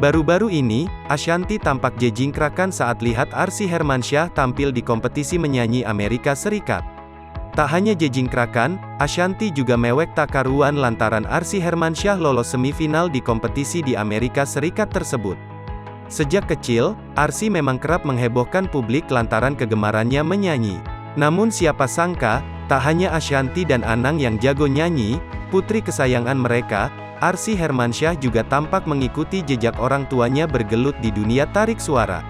Baru-baru ini, Ashanty tampak jejingkrakan saat lihat Arsy Hermansyah tampil di kompetisi menyanyi Amerika Serikat. Tak hanya jejingkrakan, Ashanty juga mewek tak karuan lantaran Arsy Hermansyah lolos semifinal di kompetisi di Amerika Serikat tersebut. Sejak kecil, Arsy memang kerap menghebohkan publik lantaran kegemarannya menyanyi. Namun siapa sangka, tak hanya Ashanty dan Anang yang jago nyanyi, putri kesayangan mereka, Arsy Hermansyah juga tampak mengikuti jejak orang tuanya bergelut di dunia tarik suara.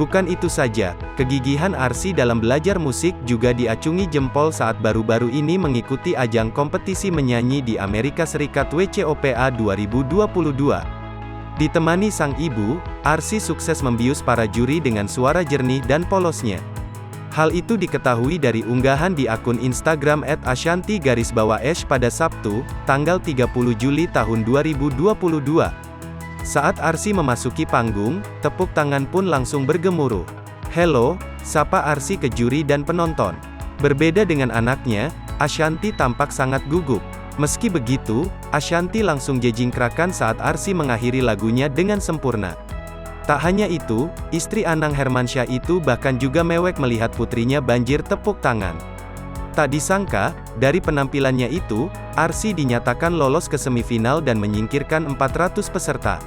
Bukan itu saja, kegigihan Arsy dalam belajar musik juga diacungi jempol saat baru-baru ini mengikuti ajang kompetisi menyanyi di Amerika Serikat WCOPA 2022. Ditemani sang ibu, Arsy sukses membius para juri dengan suara jernih dan polosnya. Hal itu diketahui dari unggahan di akun Instagram @ashanty_ash pada Sabtu, tanggal 30 Juli tahun 2022. Saat Arsy memasuki panggung, tepuk tangan pun langsung bergemuruh. "Hello," sapa Arsy ke juri dan penonton. Berbeda dengan anaknya, Ashanty tampak sangat gugup. Meski begitu, Ashanty langsung jejingkrakan saat Arsy mengakhiri lagunya dengan sempurna. Tak hanya itu, istri Anang Hermansyah itu bahkan juga mewek melihat putrinya banjir tepuk tangan. Tak disangka, dari penampilannya itu, Arsy dinyatakan lolos ke semifinal dan menyingkirkan 400 peserta.